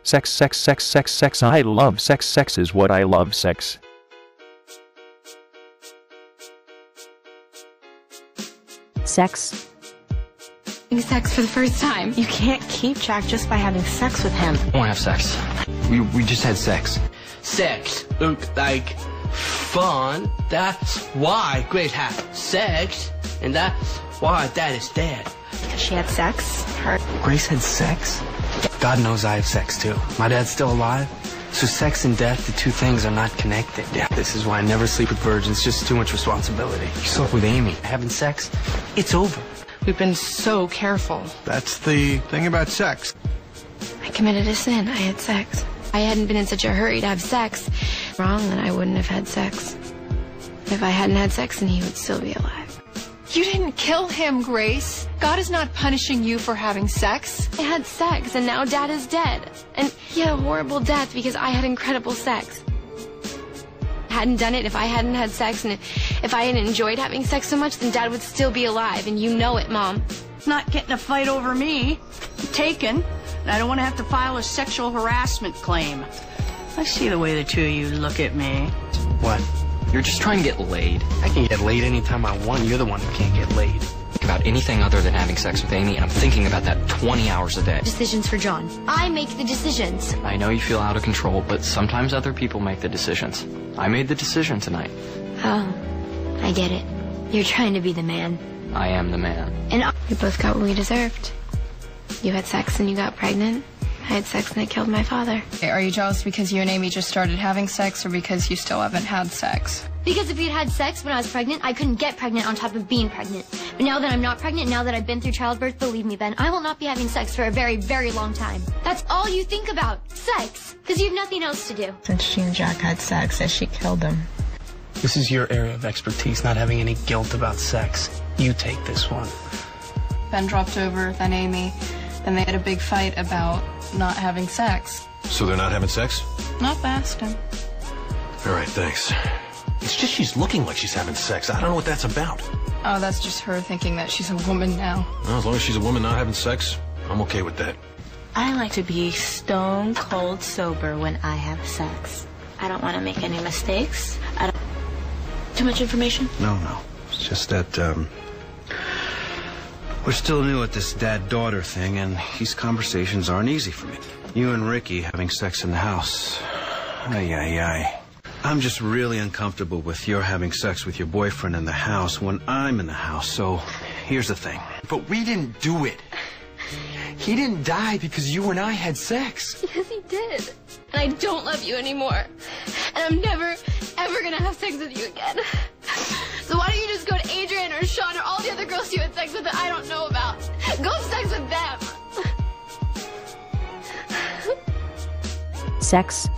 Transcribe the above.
Sex, sex, sex, sex, sex. I love sex. Sex is what I love. Sex. Sex. Having sex for the first time. You can't keep track just by having sex with him. I want to have sex. We just had sex. Sex look like fun. That's why Grace had sex, and that's why Dad is dead. Because she had sex? Grace had sex? God knows I have sex too. My dad's still alive. So sex and death, the two things are not connected. Yeah, this is why I never sleep with virgins. Just too much responsibility. You slept with Amy. Having sex, it's over. We've been so careful. That's the thing about sex. I committed a sin. I had sex. If I hadn't been in such a hurry to have sex, wrong, then I wouldn't have had sex. If I hadn't had sex, then he would still be alive. You didn't kill him, Grace. God is not punishing you for having sex. I had sex, and now Dad is dead. And he had a horrible death because I had incredible sex. I hadn't done it if I hadn't had sex, and if I hadn't enjoyed having sex so much, then Dad would still be alive, and you know it, Mom. Not getting a fight over me. I'm taken, and I don't want to have to file a sexual harassment claim. I see the way the two of you look at me. What? You're just trying to get laid. I can get laid anytime I want. You're the one who can't get laid. Think about anything other than having sex with Amy, and I'm thinking about that 20 hours a day. Decisions for John. I make the decisions. I know you feel out of control, but sometimes other people make the decisions. I made the decision tonight. Oh, I get it. You're trying to be the man. I am the man. And we both got what we deserved. You had sex and you got pregnant. I had sex and it killed my father. Are you jealous because you and Amy just started having sex, or because you still haven't had sex? Because if we'd had sex when I was pregnant, I couldn't get pregnant on top of being pregnant. But now that I'm not pregnant, now that I've been through childbirth, believe me, Ben, I will not be having sex for a very, very long time. That's all you think about, sex, because you have nothing else to do. Since she and Jack had sex, that she killed him. This is your area of expertise, not having any guilt about sex. You take this one. Ben dropped over, then Amy. Then they had a big fight about not having sex. So they're not having sex? Not asked him. All right, thanks. It's just she's looking like she's having sex. I don't know what that's about. Oh, that's just her thinking that she's a woman now. Well, as long as she's a woman not having sex, I'm okay with that. I like to be stone cold sober when I have sex. I don't want to make any mistakes. Too much information? No. It's just that, we're still new at this dad-daughter thing, and these conversations aren't easy for me. You and Ricky having sex in the house. Ay. I'm just really uncomfortable with your having sex with your boyfriend in the house when I'm in the house, so here's the thing. But we didn't do it. He didn't die because you and I had sex. Yes, he did. And I don't love you anymore. And I'm never, ever gonna have sex with you again. So why don't you just go to Adrian or Sean or all the other girls you had sex with that I don't know about? Go have sex with them. Sex.